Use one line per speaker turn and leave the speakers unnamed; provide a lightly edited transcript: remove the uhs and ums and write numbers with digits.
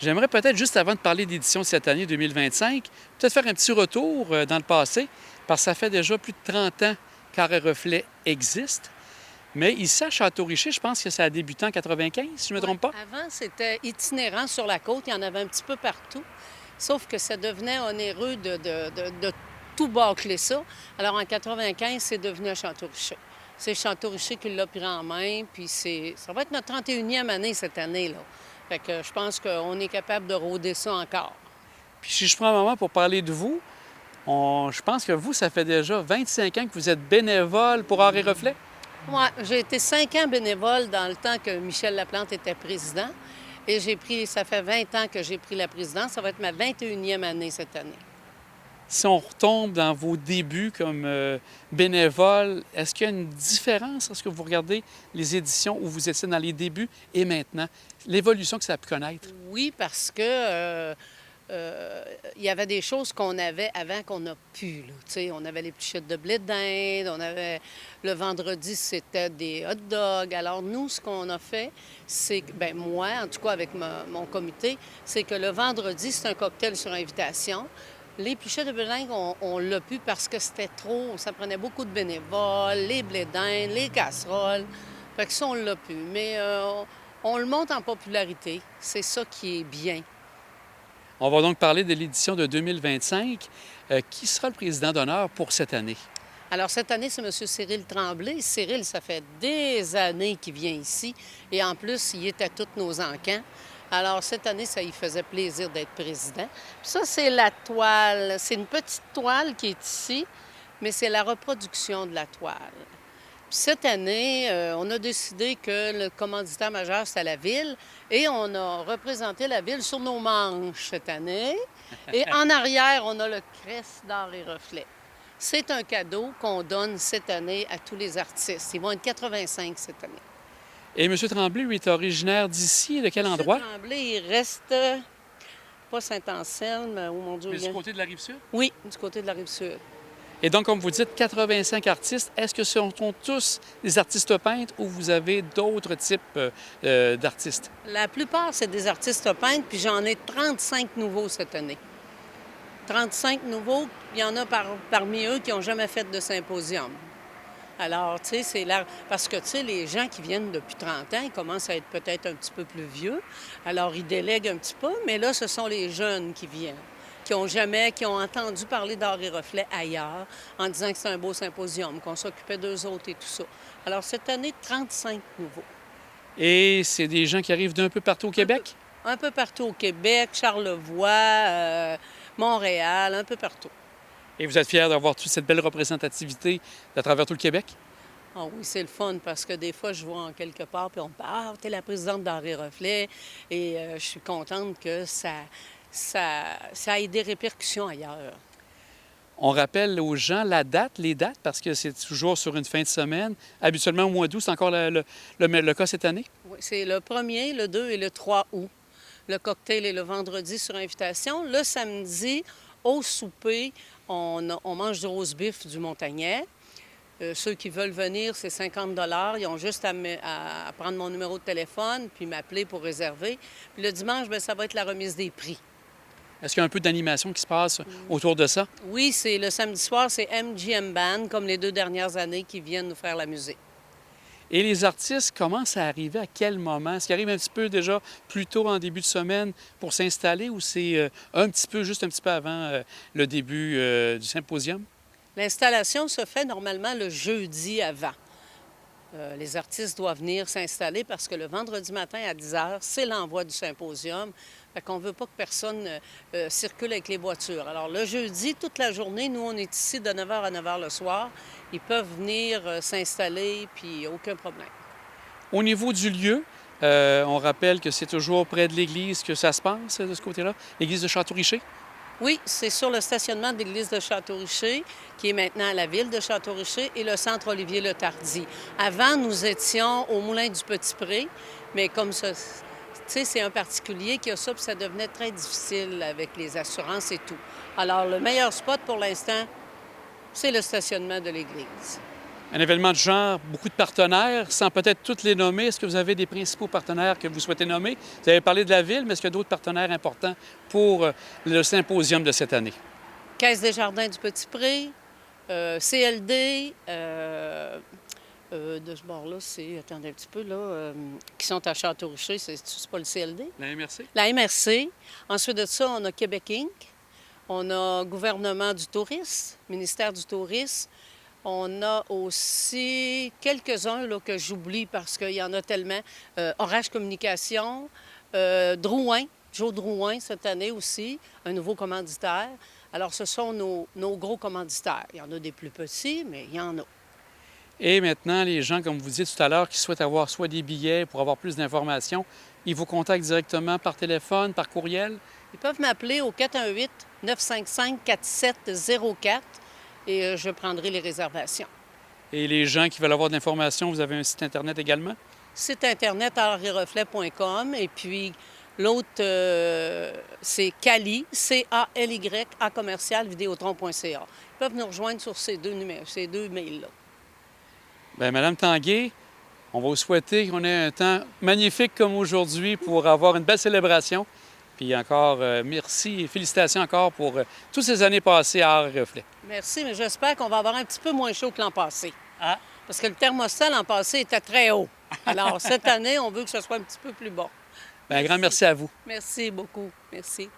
J'aimerais peut-être, juste avant de parler d'édition de cette année 2025, peut-être faire un petit retour dans le passé, parce que ça fait déjà plus de 30 ans qu'Arrêt Reflet existe. Mais ici, à Château-Richer, je pense que ça a débuté en 95, si je ne me
Ouais.
trompe pas.
Avant, c'était itinérant sur la côte. Il y en avait un petit peu partout. Sauf que ça devenait onéreux de tout bâcler ça. Alors, en 95, c'est devenu à Château-Richer. C'est Château-Richer qui l'a pris en main. Puis ça va être notre 31e année cette année-là. Fait que je pense qu'on est capable de rôder ça encore.
Puis si je prends un moment pour parler de vous, je pense que vous, ça fait déjà 25 ans que vous êtes bénévole pour Arrêt Reflet.
Moi, j'ai été 5 ans bénévole dans le temps que Michel Laplante était président. Et ça fait 20 ans que j'ai pris la présidence. Ça va être ma 21e année cette année.
Si on retombe dans vos débuts comme bénévole, est-ce qu'il y a une différence lorsque vous regardez les éditions où vous étiez dans les débuts et maintenant, l'évolution que ça a pu connaître?
Oui, parce que il y avait des choses qu'on avait avant qu'on n'a plus. Là. Tu sais, on avait les pichettes de blé d'Inde, on avait le vendredi, c'était des hot dogs. Alors nous, ce qu'on a fait, c'est que, ben moi, en tout cas avec mon comité, c'est que le vendredi, c'est un cocktail sur invitation. Les pichettes de blé d'Inde, on l'a pu parce que c'était trop, ça prenait beaucoup de bénévoles, les blés d'Inde, les casseroles. Fait que ça, on l'a pu. Mais on le monte en popularité. C'est ça qui est bien.
On va donc parler de l'édition de 2025. Qui sera le président d'honneur pour cette année?
Alors, cette année, c'est M. Cyril Tremblay. Cyril, ça fait des années qu'il vient ici. Et en plus, il est à tous nos encans. Alors, cette année, ça lui faisait plaisir d'être président. Puis ça, c'est la toile. C'est une petite toile qui est ici, mais c'est la reproduction de la toile. Puis cette année, on a décidé que le commanditaire majeur, c'était la ville. Et on a représenté la ville sur nos manches cette année. Et en arrière, on a le crest d'Arrêt Reflet. C'est un cadeau qu'on donne cette année à tous les artistes. Ils vont être 85 cette année.
Et M. Tremblay, lui, est originaire d'ici. De quel
M.
endroit?
Tremblay, il reste pas Saint-Anselme, oh mon Dieu.
Mais du côté de la Rive-Sud?
Oui, du côté de la Rive-Sud.
Et donc, comme vous dites, 85 artistes. Est-ce que ce sont tous des artistes peintres ou vous avez d'autres types d'artistes?
La plupart, c'est des artistes peintres, puis j'en ai 35 nouveaux cette année. 35 nouveaux, il y en a parmi eux qui n'ont jamais fait de symposium. Alors, tu sais, c'est là. Parce que, tu sais, les gens qui viennent depuis 30 ans, ils commencent à être peut-être un petit peu plus vieux. Alors, ils délèguent un petit peu, mais là, ce sont les jeunes qui viennent, qui ont entendu parler d'Arrêt Reflet ailleurs, en disant que c'est un beau symposium, qu'on s'occupait d'eux autres et tout ça. Alors, cette année, 35 nouveaux.
Et c'est des gens qui arrivent d'un peu partout au Québec?
Un peu partout au Québec, Charlevoix, Montréal, un peu partout.
Et vous êtes fiers d'avoir toute cette belle représentativité à travers tout le Québec?
Ah oui, c'est le fun parce que des fois, je vois en quelque part, puis on me parle, ah, t'es la présidente d'Arrêt Reflet. Et je suis contente que ça ait des répercussions ailleurs.
On rappelle aux gens les dates, parce que c'est toujours sur une fin de semaine. Habituellement, au mois d'août, c'est encore le cas cette année?
Oui, c'est le 1er, le 2 et le 3 août. Le cocktail est le vendredi sur invitation. Le samedi, au souper, on mange du roast beef du Montagnet. Ceux qui veulent venir, c'est 50 $. Ils ont juste à prendre mon numéro de téléphone puis m'appeler pour réserver. Puis le dimanche, bien, ça va être la remise des prix.
Est-ce qu'il y a un peu d'animation qui se passe autour de ça?
Oui, c'est le samedi soir, c'est MGM Band, comme les 2 dernières années, qui viennent nous faire la musique.
Et les artistes commencent à arriver à quel moment? Est-ce qu'ils arrivent un petit peu déjà plus tôt en début de semaine pour s'installer ou c'est juste un petit peu avant le début du symposium?
L'installation se fait normalement le jeudi avant. Les artistes doivent venir s'installer parce que le vendredi matin à 10 h, c'est l'envoi du symposium. Fait qu'on ne veut pas que personne circule avec les voitures. Alors, le jeudi, toute la journée, nous, on est ici de 9 h à 9 h le soir. Ils peuvent venir s'installer, puis aucun problème.
Au niveau du lieu, on rappelle que c'est toujours près de l'église que ça se passe de ce côté-là, l'église de Château-Richer.
Oui, c'est sur le stationnement de l'église de Château-Richer, qui est maintenant à la ville de Château-Richer, et le centre Olivier-Le-Tardy. Avant, nous étions au Moulin du Petit-Pré, mais comme ça, tu sais, c'est un particulier qui a ça, puis ça devenait très difficile avec les assurances et tout. Alors, le meilleur spot pour l'instant, c'est le stationnement de l'église.
Un événement de genre, beaucoup de partenaires, sans peut-être toutes les nommer. Est-ce que vous avez des principaux partenaires que vous souhaitez nommer? Vous avez parlé de la Ville, mais est-ce qu'il y a d'autres partenaires importants pour le symposium de cette année?
Caisse des Jardins du Petit-Pré, CLD, de ce bord-là, c'est, attendez un petit peu, là, qui sont à Château-Richer, c'est pas le CLD?
La MRC?
La MRC. Ensuite de ça, on a Québec Inc. On a Gouvernement du Tourisme, Ministère du Tourisme. On a aussi quelques-uns là, que j'oublie parce qu'il y en a tellement. Orage Communication, Drouin, Joe Drouin cette année aussi, un nouveau commanditaire. Alors, ce sont nos gros commanditaires. Il y en a des plus petits, mais il y en a.
Et maintenant, les gens, comme vous disiez tout à l'heure, qui souhaitent avoir soit des billets pour avoir plus d'informations, ils vous contactent directement par téléphone, par courriel?
Ils peuvent m'appeler au 418-955-4704 et je prendrai les réservations.
Et les gens qui veulent avoir de l'information, vous avez un site Internet également?
Site Internet artsetreflets.com et puis l'autre, c'est Cali, C-A-L-Y, à commercial, vidéotron.ca. Ils peuvent nous rejoindre sur ces deux mails-là.
Bien, Madame Tanguay, on va vous souhaiter qu'on ait un temps magnifique comme aujourd'hui pour avoir une belle célébration. Puis encore, merci et félicitations encore pour toutes ces années passées à Arts et Reflets.
Merci, mais j'espère qu'on va avoir un petit peu moins chaud que l'an passé.
Ah.
Parce que le thermostat l'an passé était très haut. Alors, cette année, on veut que ce soit un petit peu plus bon.
Bien, un grand merci à vous.
Merci beaucoup. Merci.